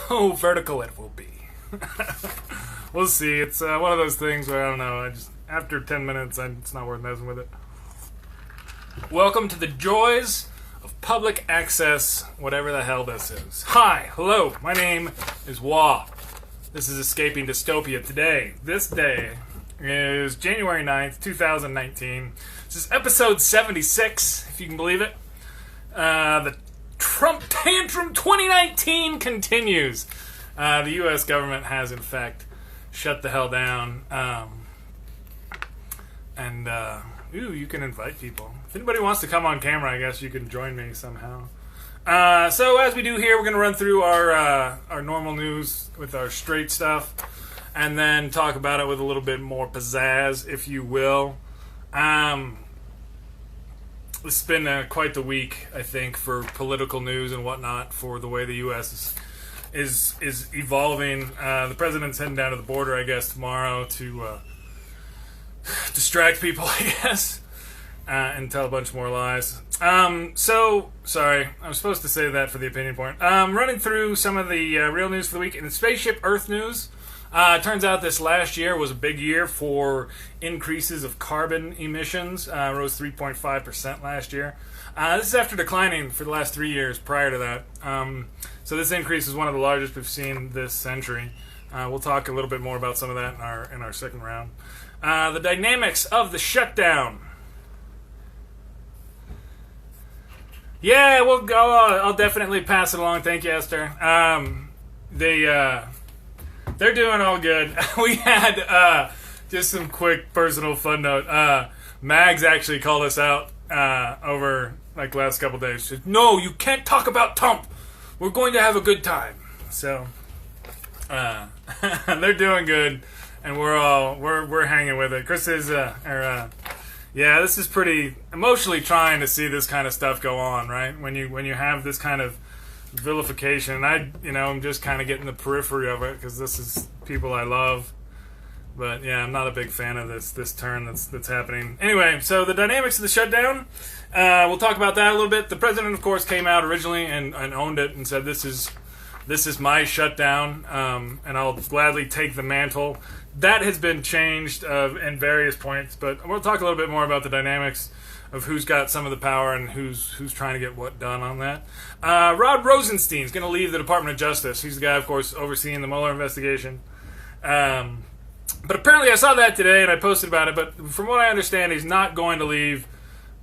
how vertical it will be. We'll see. It's one of those things where I don't know. After 10 minutes, it's not worth messing with it. Welcome to the joys of public access, whatever the hell this is. Hi, hello. My name is Wah. This is Escaping Dystopia today. This day is January 9th, 2019. This is episode 76, if you can believe it. The Trump Tantrum 2019 continues. The U.S. government has, in fact, shut the hell down. You can invite people. If anybody wants to come on camera, I guess you can join me somehow. So as we do here, we're going to run through our normal news with our straight stuff, and then talk about it with a little bit more pizzazz, if you will. It's been quite the week, I think, for political news and whatnot, for the way the U.S. is evolving. The president's heading down to the border, I guess, tomorrow to distract people, I guess, and tell a bunch more lies. So, sorry, I was supposed to say that for the opinion point. Running through some of the real news for the week. In SpaceShip Earth news, it turns out this last year was a big year for increases of carbon emissions. Rose 3.5% last year. This is after declining for the last 3 years prior to that. So this increase is one of the largest we've seen this century. We'll talk a little bit more about some of that in our second round. The dynamics of the shutdown. Yeah, we'll go. I'll definitely pass it along. Thank you, Esther. They're doing all good. We had just some quick personal fun note. Mags actually called us out over like last couple days. She said, "No, you can't talk about Trump. We're going to have a good time." So they're doing good, and we're hanging with it. Chris is yeah, this is pretty emotionally trying to see this kind of stuff go on, right? When you have this kind of vilification, and I'm just kind of getting the periphery of it because this is people I love, but yeah, I'm not a big fan of this turn that's happening. Anyway, so the dynamics of the shutdown, we'll talk about that a little bit. The president, of course, came out originally and owned it and said this is my shutdown, and I'll gladly take the mantle. That has been changed in various points, but we'll talk a little bit more about the dynamics of who's got some of the power and who's trying to get what done on that. Rosenstein is going to leave the Department of Justice. He's the guy, of course, overseeing the Mueller investigation. But apparently I saw that today and I posted about it, but from what I understand, he's not going to leave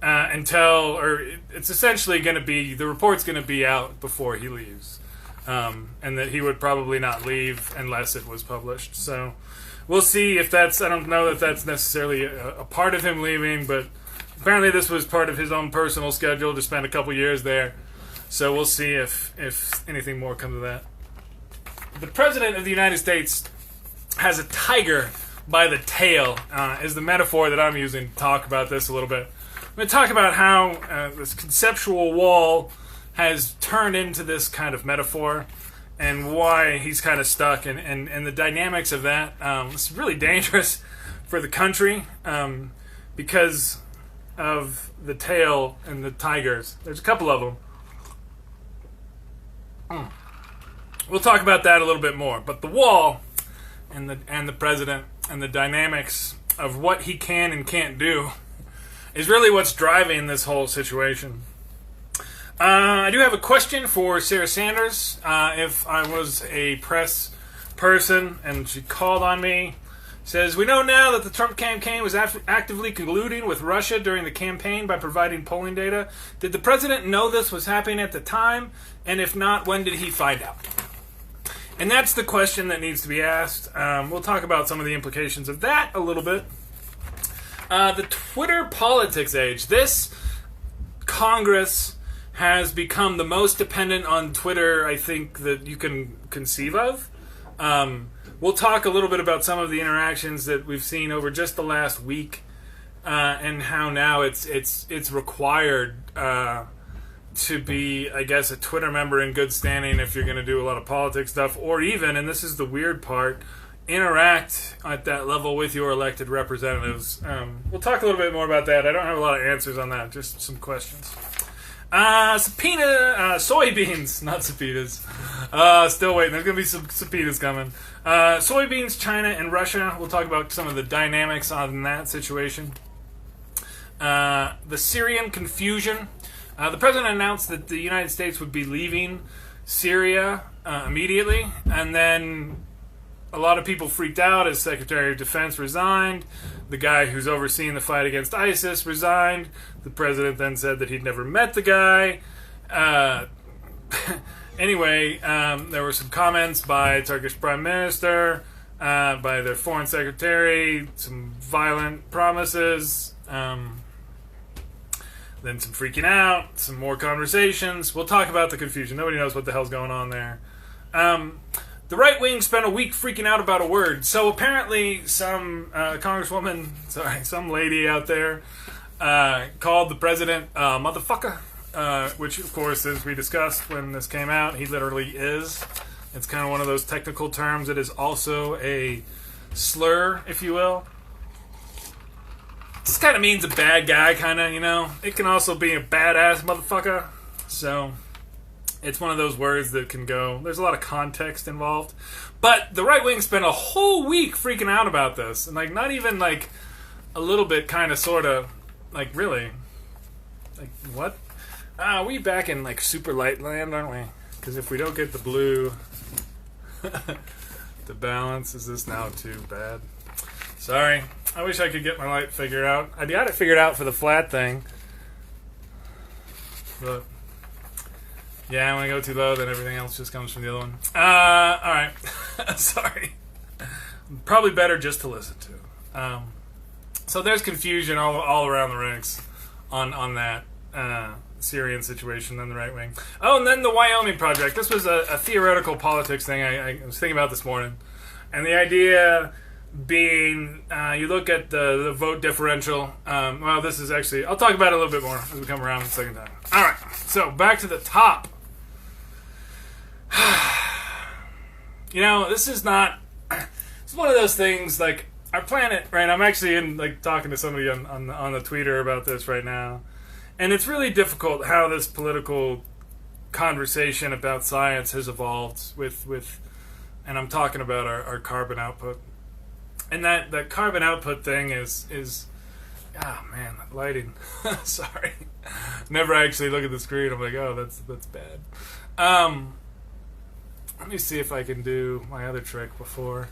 or it's essentially going to be, the report's going to be out before he leaves. And that he would probably not leave unless it was published. So we'll see if I don't know that that's necessarily a part of him leaving, but apparently this was part of his own personal schedule to spend a couple years there. So we'll see if anything more comes of that. The President of the United States has a tiger by the tail, is the metaphor that I'm using to talk about this a little bit. I'm going to talk about how this conceptual wall has turned into this kind of metaphor and why he's kind of stuck and the dynamics of that. It's really dangerous for the country because of the tail and the tigers. There's a couple of them. We'll talk about that a little bit more. But the wall and the president and the dynamics of what he can and can't do is really what's driving this whole situation. I do have a question for Sarah Sanders. If I was a press person and she called on me, says, "We know now that the Trump campaign was actively colluding with Russia during the campaign by providing polling data. Did the president know this was happening at the time? And if not, when did he find out?" And that's the question that needs to be asked. We'll talk about some of the implications of that a little bit. The Twitter politics age. This Congress has become the most dependent on Twitter, I think, that you can conceive of. We'll talk a little bit about some of the interactions that we've seen over just the last week, and how now it's required to be, I guess, a Twitter member in good standing if you're going to do a lot of politics stuff, or even, and this is the weird part, interact at that level with your elected representatives. We'll talk a little bit more about that. I don't have a lot of answers on that, just some questions. Subpoena soybeans, not subpoenas. Still waiting. There's going to be some subpoenas coming. Soybeans, China, and Russia. We'll talk about some of the dynamics on that situation. The Syrian Confusion. The president announced that the United States would be leaving Syria immediately, and then a lot of people freaked out as Secretary of Defense resigned. The guy who's overseeing the fight against ISIS resigned. The president then said that he'd never met the guy. Anyway, there were some comments by Turkish Prime Minister, by their Foreign Secretary, some violent promises, then some freaking out, some more conversations. We'll talk about the confusion. Nobody knows what the hell's going on there. The right wing spent a week freaking out about a word. So apparently some some lady out there called the president motherfucker, which of course, as we discussed when this came out, he literally is. It's kind of one of those technical terms. It is also a slur, if you will. This kind of means a bad guy, kind of, you know. It can also be a badass motherfucker. So it's one of those words that can go, there's a lot of context involved. But the right wing spent a whole week freaking out about this. And, like, not even, like, a little bit kind of, sort of, like, really. Like, what? We back in, like, super light land, aren't we? Because if we don't get the blue, the balance, is this now too bad? Sorry. I wish I could get my light figured out. I got it figured out for the flat thing. But yeah, when I go too low, then everything else just comes from the other one. Alright. Sorry. Probably better just to listen to. So there's confusion all around the ranks on that Syrian situation on the right wing. Oh, and then the Wyoming Project. This was a theoretical politics thing I was thinking about this morning. And the idea being, you look at the vote differential. Well, this is actually, I'll talk about it a little bit more as we come around the second time. Alright, so back to the top. You know, this is not, it's one of those things, like, our planet, right? I'm actually talking to somebody on the Twitter about this right now. And it's really difficult how this political conversation about science has evolved with and I'm talking about our carbon output. And that carbon output thing is oh man, lighting. Sorry. Never actually look at the screen. I'm like, oh, that's bad. Let me see if I can do my other trick before.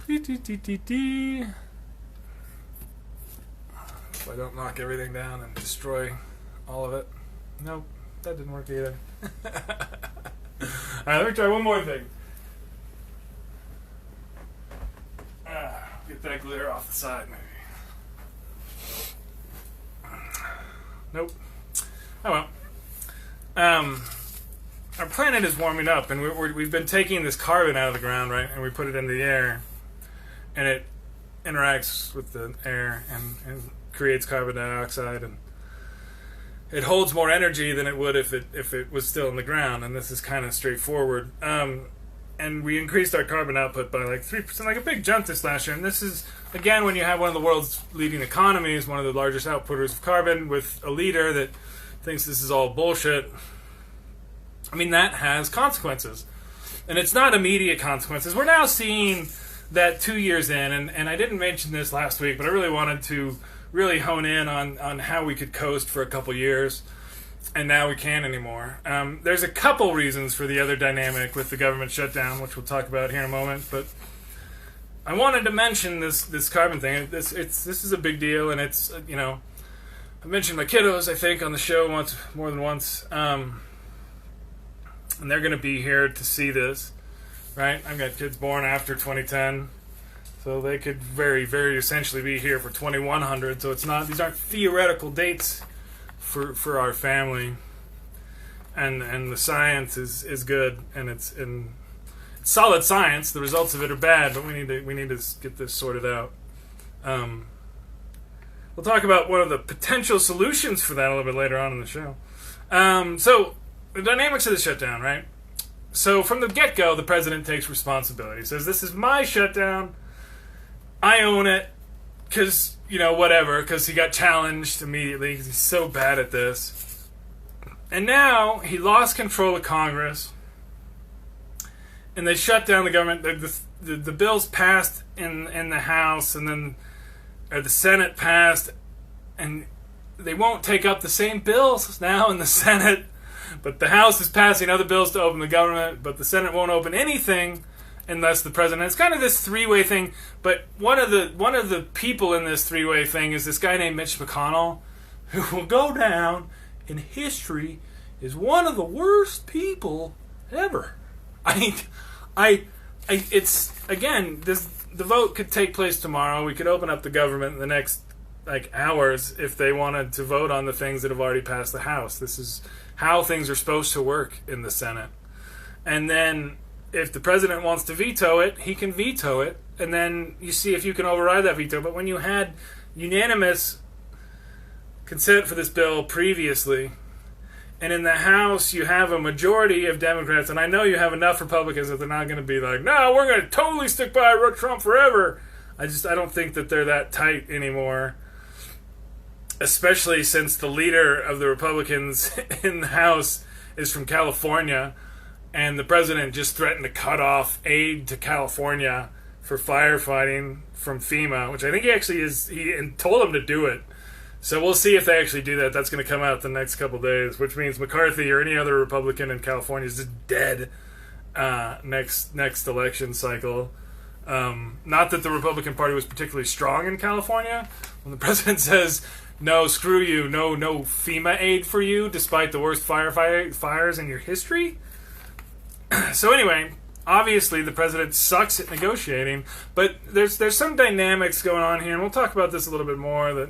If I don't knock everything down and destroy all of it. Nope, that didn't work either. Alright, let me try one more thing. Get that glitter off the side, maybe. Nope. Oh well. Our planet is warming up, and we've been taking this carbon out of the ground, right? And we put it in the air, and it interacts with the air and creates carbon dioxide, and it holds more energy than it would if it was still in the ground. And this is kind of straightforward. And we increased our carbon output by like 3%, like a big jump this last year. And this is, again, when you have one of the world's leading economies, one of the largest outputters of carbon, with a leader that thinks this is all bullshit. I mean, that has consequences. And it's not immediate consequences. We're now seeing that 2 years in, and I didn't mention this last week, but I really wanted to really hone in on how we could coast for a couple years. And now we can't anymore. There's a couple reasons for the other dynamic with the government shutdown, which we'll talk about here in a moment. But I wanted to mention this carbon thing. This is a big deal, and it's, you know, I mentioned my kiddos, I think, on the show more than once, and they're going to be here to see this, right? I've got kids born after 2010, so they could very, very essentially be here for 2100. So these aren't theoretical dates for our family, and the science is good, and it's solid science. The results of it are bad, but we need to get this sorted out. We'll talk about one of the potential solutions for that a little bit later on in the show. So the dynamics of the shutdown, right? So from the get-go, the president takes responsibility. He says, "This is my shutdown. I own it." Because he got challenged immediately because he's so bad at this. And now he lost control of Congress, and they shut down the government. The bills passed in the House, and then the Senate passed, and they won't take up the same bills now in the Senate. But the House is passing other bills to open the government, but the Senate won't open anything unless the president. It's kind of this three-way thing. But one of the people in this three-way thing is this guy named Mitch McConnell, who will go down in history as one of the worst people ever. It's again, the vote could take place tomorrow. We could open up the government in the next hours if they wanted to vote on the things that have already passed the House. This is how things are supposed to work in the Senate. And then if the president wants to veto it, he can veto it, and then you see if you can override that veto. But when you had unanimous consent for this bill previously, and in the House you have a majority of Democrats, and I know you have enough Republicans that they're not going to be like, no, we're going to totally stick by Trump forever. I don't think that they're that tight anymore, especially since the leader of the Republicans in the House is from California, and the president just threatened to cut off aid to California for firefighting from FEMA, which I think he told him to do it. So we'll see if they actually do that. That's going to come out the next couple days, which means McCarthy or any other Republican in California is just dead next election cycle. Not that the Republican Party was particularly strong in California. When the president says, no, screw you, no FEMA aid for you, despite the worst fires in your history. So anyway, obviously the president sucks at negotiating, but there's some dynamics going on here, and we'll talk about this a little bit more that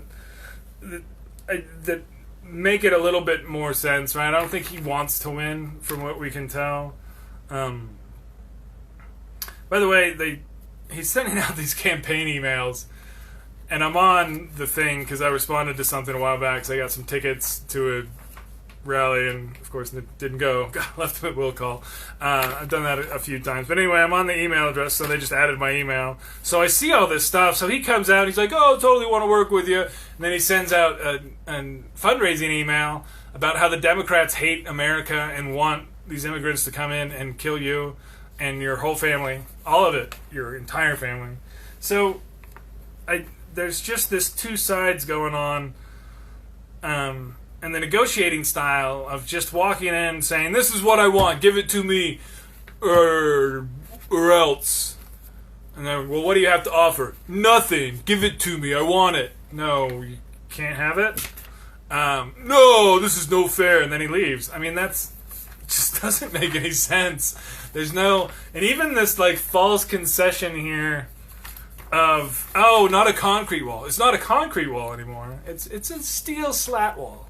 make it a little bit more sense, right? I don't think he wants to win, from what we can tell. By the way, he's sending out these campaign emails, and I'm on the thing because I responded to something a while back, so I got some tickets to a rally, and of course it didn't go. Left them at will call. I've done that a few times, but anyway, I'm on the email address, so they just added my email, so I see all this stuff. So he comes out, he's like, oh, totally want to work with you, and then he sends out a fundraising email about how the Democrats hate America and want these immigrants to come in and kill you and your whole family, all of it, your entire family. So there's just this two sides going on. And the negotiating style of just walking in saying, this is what I want, give it to me, or else. And then, well, what do you have to offer? Nothing. Give it to me. I want it. No, you can't have it? No, this is no fair. And then he leaves. I mean, that's just doesn't make any sense. There's no... And even this, false concession here of, oh, not a concrete wall. It's not a concrete wall anymore. It's a steel slat wall.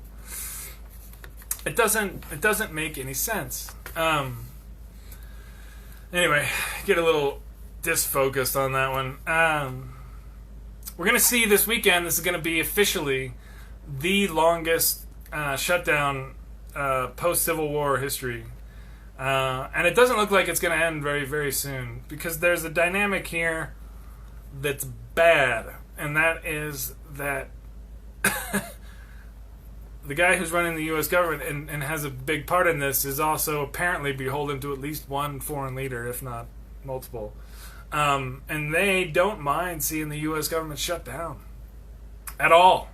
It doesn't make any sense. Anyway, get a little disfocused on that one. We're going to see this weekend, this is going to be officially the longest shutdown post-Civil War history. And it doesn't look like it's going to end very, very soon, because there's a dynamic here that's bad, and that is that the guy who's running the U.S. government and has a big part in this is also apparently beholden to at least one foreign leader, if not multiple. And they don't mind seeing the U.S. government shut down at all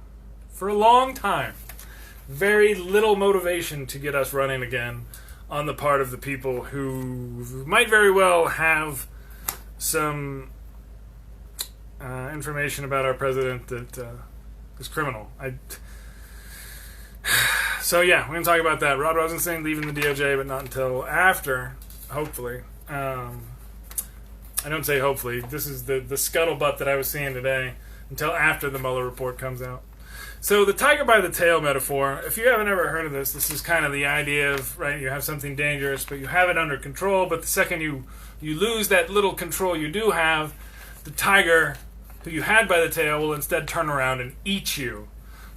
for a long time. Very little motivation to get us running again on the part of the people who might very well have some information about our president that is criminal. So yeah, we're going to talk about that. Rod Rosenstein leaving the DOJ, but not until after, hopefully. I don't say hopefully. This is the scuttlebutt that I was seeing today, until after the Mueller report comes out. So the tiger by the tail metaphor, if you haven't ever heard of this, this is kind of the idea of, right, you have something dangerous, but you have it under control, but the second you lose that little control you do have, the tiger who you had by the tail will instead turn around and eat you.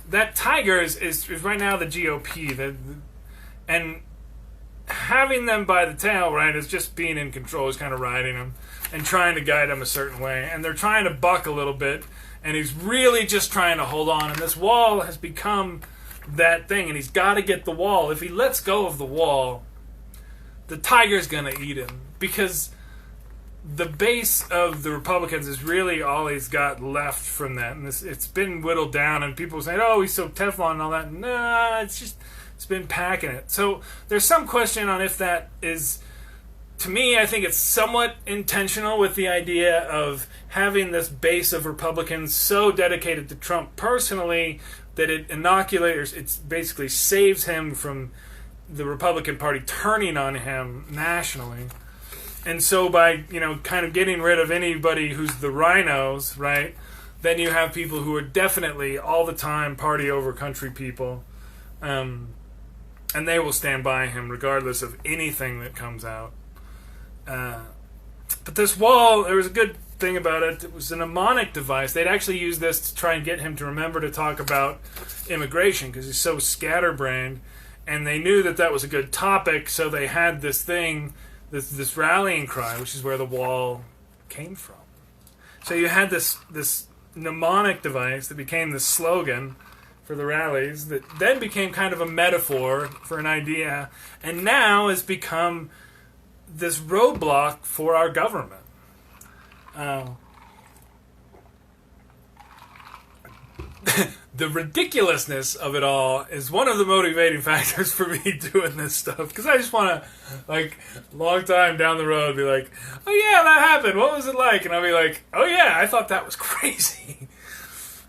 That tiger is right now the GOP, and having them by the tail, right, is just being in control, is kind of riding them and trying to guide them a certain way, and they're trying to buck a little bit, and he's really just trying to hold on, and this wall has become that thing, and he's got to get the wall. If he lets go of the wall, the tiger's going to eat him, because the base of the Republicans is really all he's got left from that. And it's been whittled down, and people saying, oh, he's so Teflon and all that. Nah, it's been packing it. So there's some question on if that is... To me, I think it's somewhat intentional with the idea of having this base of Republicans so dedicated to Trump personally that it inoculates, it basically saves him from the Republican Party turning on him nationally. And so by, kind of getting rid of anybody who's the rhinos, right, then you have people who are definitely all the time party over country people. And they will stand by him regardless of anything that comes out. But this wall, there was a good thing about it. It was a mnemonic device. They'd actually use this to try and get him to remember to talk about immigration because he's so scatterbrained. And they knew that was a good topic, so they had this thing, this rallying cry, which is where the wall came from. So you had this mnemonic device that became the slogan for the rallies that then became kind of a metaphor for an idea, and now has become this roadblock for our government. The ridiculousness of it all is one of the motivating factors for me doing this stuff, because I just want to, long time down the road, be like, oh yeah, that happened, what was it like? And I'll be like, oh yeah, I thought that was crazy.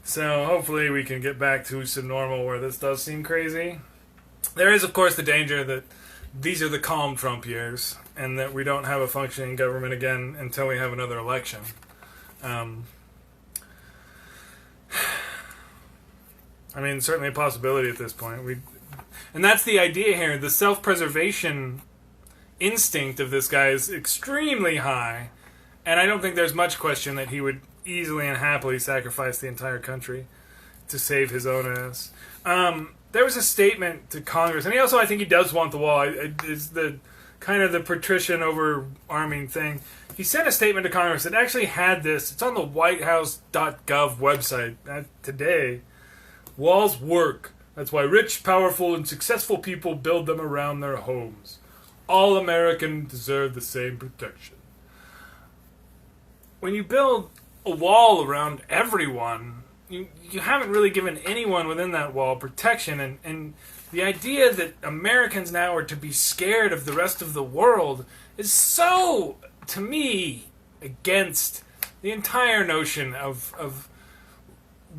So hopefully we can get back to some normal where this does seem crazy. There is, of course, the danger that these are the calm Trump years, and that we don't have a functioning government again until we have another election. I mean, certainly a possibility at this point. And that's the idea here. The self-preservation instinct of this guy is extremely high, and I don't think there's much question that he would easily and happily sacrifice the entire country to save his own ass. There was a statement to Congress, and I think he does want the wall. It's the kind of the patrician overarming thing. He sent a statement to Congress that actually had this. It's on the whitehouse.gov website today. Walls work. That's why rich, powerful, and successful people build them around their homes. All Americans deserve the same protection. When you build a wall around everyone, you haven't really given anyone within that wall protection, and the idea that Americans now are to be scared of the rest of the world is so, to me, against the entire notion of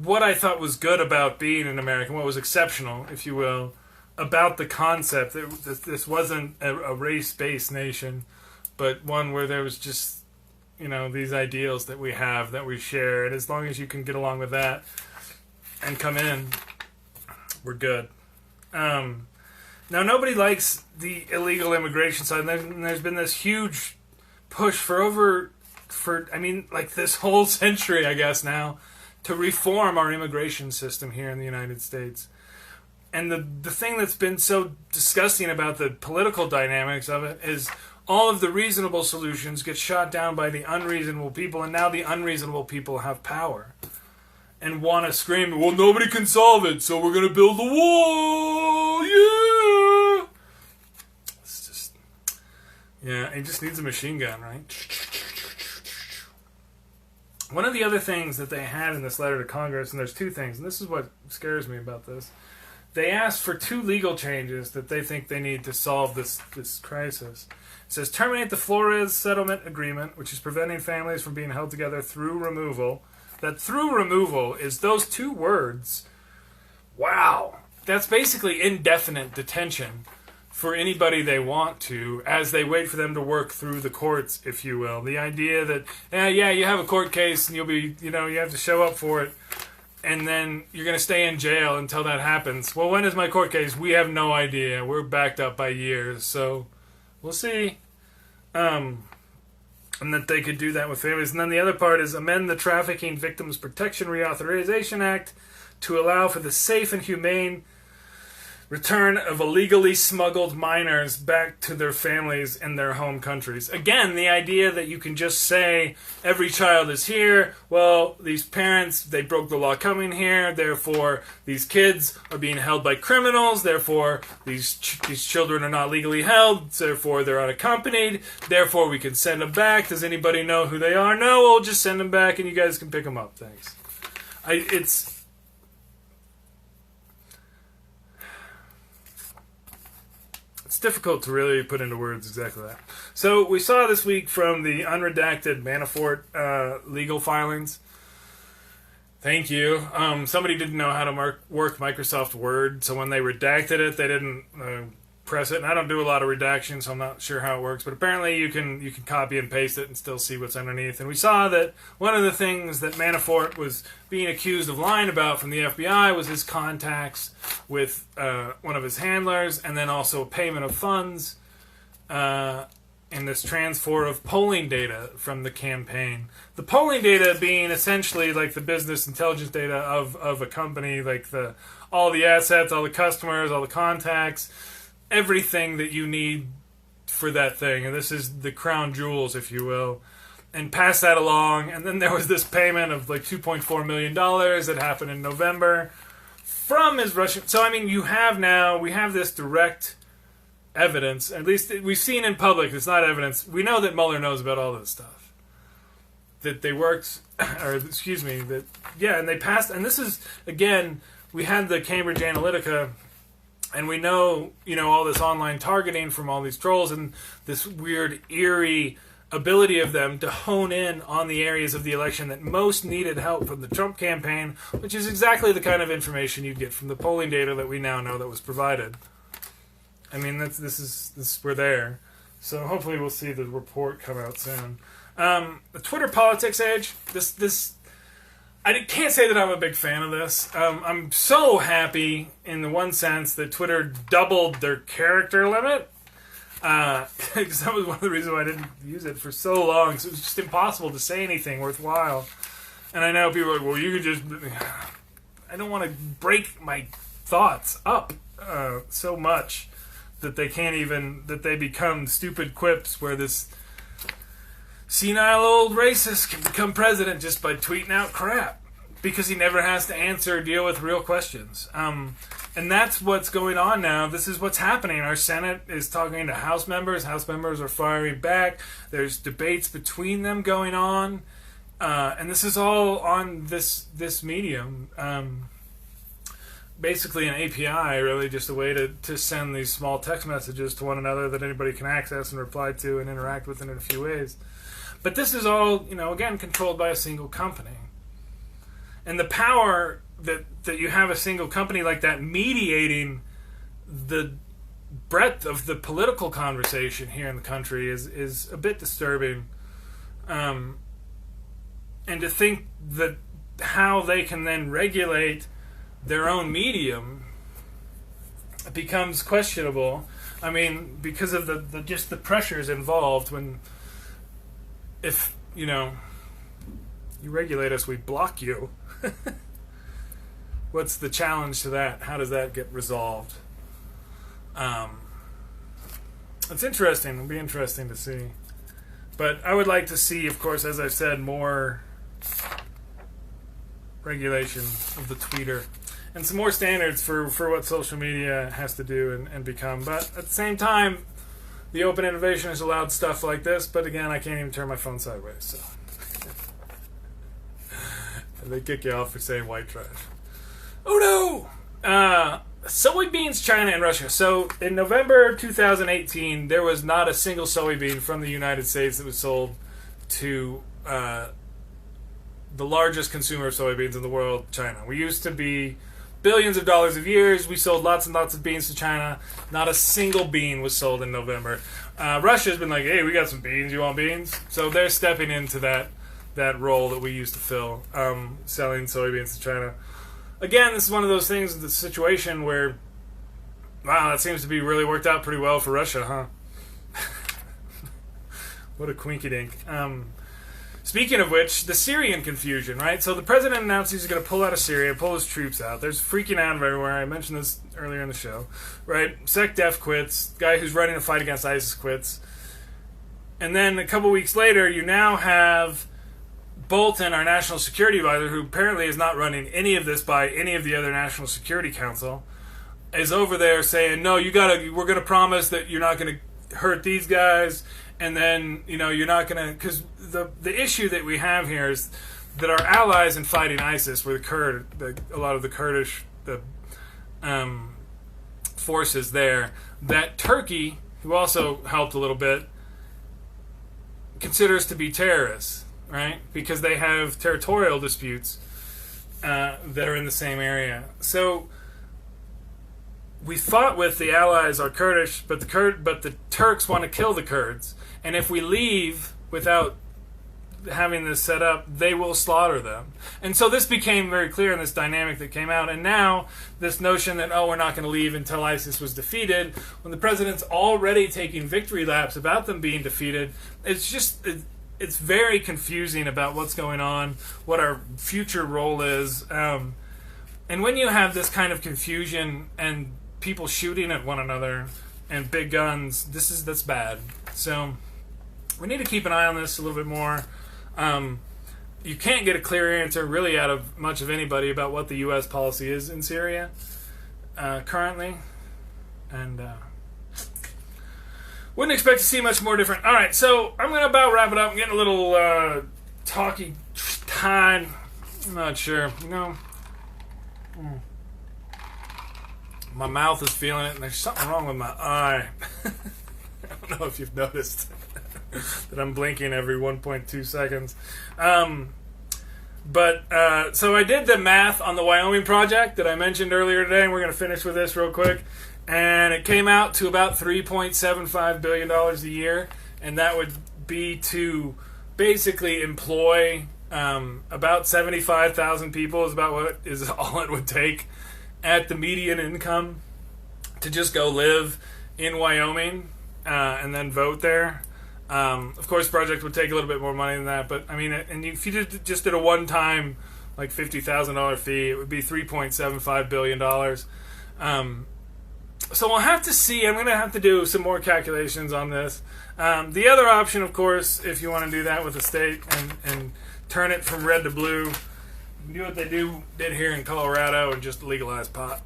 what I thought was good about being an American, what was exceptional, if you will, about the concept that this wasn't a race-based nation, but one where there was just, these ideals that we have, that we share, and as long as you can get along with that and come in, we're good. Now, nobody likes the illegal immigration side, and there's been this huge push for this whole century, I guess now, to reform our immigration system here in the United States. And the thing that's been so disgusting about the political dynamics of it is all of the reasonable solutions get shot down by the unreasonable people, and now the unreasonable people have power and want to scream, well, nobody can solve it, so we're going to build a wall, yeah! It's just, it just needs a machine gun, right? One of the other things that they had in this letter to Congress, and there's two things, and this is what scares me about this, they asked for 2 legal changes that they think they need to solve this crisis. It says, terminate the Flores Settlement Agreement, which is preventing families from being held together through removal. That through removal is those 2 words. Wow. That's basically indefinite detention for anybody they want to, as they wait for them to work through the courts, if you will. The idea that, you have a court case and you'll be, you have to show up for it, and then you're going to stay in jail until that happens. Well, when is my court case? We have no idea. We're backed up by years, so we'll see. And that they could do that with families. And then the other part is amend the Trafficking Victims Protection Reauthorization Act to allow for the safe and humane return of illegally smuggled minors back to their families in their home countries. Again, the idea that you can just say every child is here, well, these parents, they broke the law coming here, therefore these kids are being held by criminals, therefore these children are not legally held, therefore they're unaccompanied, therefore we can send them back. Does anybody know who they are? No, we'll just send them back and you guys can pick them up. Thanks. It's difficult to really put into words exactly that. So we saw this week from the unredacted Manafort legal filings. Thank you. Somebody didn't know how to work Microsoft Word, so when they redacted it, they didn't press it. And I don't do a lot of redaction, so I'm not sure how it works. But apparently you can copy and paste it and still see what's underneath. And we saw that one of the things that Manafort was being accused of lying about from the FBI was his contacts with one of his handlers, and then also payment of funds in this transfer of polling data from the campaign. The polling data being essentially like the business intelligence data of a company, like all the assets, all the customers, all the contacts, everything that you need for that thing. And this is the crown jewels, if you will. And pass that along. And then there was this payment of like $2.4 million that happened in November from his Russian. So, I mean, we have this direct evidence. At least we've seen in public. It's not evidence. We know that Mueller knows about all this stuff. That they worked, and they passed. And this is, again, we had the Cambridge Analytica. And we know, all this online targeting from all these trolls and this weird, eerie ability of them to hone in on the areas of the election that most needed help from the Trump campaign, which is exactly the kind of information you'd get from the polling data that we now know that was provided. I mean, we're there. So hopefully we'll see the report come out soon. The Twitter politics age, I can't say that I'm a big fan of this. I'm so happy in the one sense that Twitter doubled their character limit. Because that was one of the reasons why I didn't use it for so long. So it was just impossible to say anything worthwhile. And I know people are like, well, you could just... I don't want to break my thoughts up so much that they become stupid quips where this senile old racist can become president just by tweeting out crap because he never has to answer or deal with real questions. And that's what's going on now. This is what's happening. Our Senate is talking to House members. House members are firing back. There's debates between them going on. And this is all on this medium. Basically an API, really, just a way to send these small text messages to one another that anybody can access and reply to and interact with in a few ways. But this is all, again, controlled by a single company. And the power that you have a single company like that mediating the breadth of the political conversation here in the country is a bit disturbing. And to think that how they can then regulate their own medium becomes questionable. I mean, because of the pressures involved if you regulate us, we block you. What's the challenge to that? How does that get resolved? It's interesting. It'll be interesting to see. But I would like to see, of course, as I've said, more regulation of the tweeter and some more standards for what social media has to do and become. But at the same time, the open innovation has allowed stuff like this, but again, I can't even turn my phone sideways, so. And they kick you off for saying white trash. Oh no! Soybeans, China, and Russia. So in November 2018, there was not a single soybean from the United States that was sold to the largest consumer of soybeans in the world, China. We used to be billions of dollars of years. We sold lots and lots of beans to China. Not a single bean was sold in November. Russia's been like, hey, we got some beans. You want beans? So they're stepping into that role that we used to fill, selling soybeans to China. Again, this is one of those things, the situation where, wow, that seems to be really worked out pretty well for Russia, huh? What a quinky-dink. Speaking of which, the Syrian confusion, right? So the president announced he's going to pull out of Syria, pull his troops out. There's freaking out everywhere. I mentioned this earlier in the show, right? SecDef quits. Guy who's running a fight against ISIS quits. And then a couple weeks later, you now have Bolton, our national security advisor, who apparently is not running any of this by any of the other National Security Council, is over there saying, no, we're going to promise that you're not going to hurt these guys, and then, you're not going to, because the issue that we have here is that our allies in fighting ISIS were a lot of the Kurdish forces there, that Turkey, who also helped a little bit, considers to be terrorists, right? Because they have territorial disputes that are in the same area. So we fought with the allies are Kurdish, but the Turks want to kill the Kurds, and if we leave without having this set up, they will slaughter them. And so this became very clear in this dynamic that came out. And now this notion that, we're not going to leave until ISIS was defeated, when the president's already taking victory laps about them being defeated, it's very confusing about what's going on, what our future role is. And when you have this kind of confusion and people shooting at one another and big guns, that's bad. So we need to keep an eye on this a little bit more. You can't get a clear answer really out of much of anybody about what the U.S. policy is in Syria currently, and wouldn't expect to see much more different. All right, so I'm going to about wrap it up. I'm getting a little talky time. I'm not sure. My mouth is feeling it, and there's something wrong with my eye. I don't know if you've noticed that I'm blinking every 1.2 seconds. So I did the math on the Wyoming Project that I mentioned earlier today, and we're going to finish with this real quick. And it came out to about $3.75 billion a year, and that would be to basically employ about 75,000 people is about what is all it would take at the median income to just go live in Wyoming and then vote there. Of course, the project would take a little bit more money than that, but I mean, and if you just did a one-time like $50,000 fee, it would be $3.75 billion. So we'll have to see. I'm going to have to do some more calculations on this. The other option, of course, if you want to do that with the state and turn it from red to blue, do what they did here in Colorado and just legalize pot.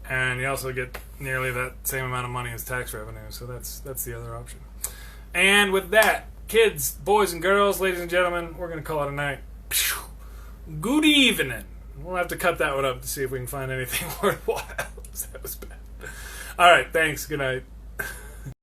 And you also get nearly that same amount of money as tax revenue. So that's the other option. And with that, kids, boys and girls, ladies and gentlemen, we're going to call it a night. Good evening. We'll have to cut that one up to see if we can find anything worthwhile. That was bad. All right, thanks. Good night.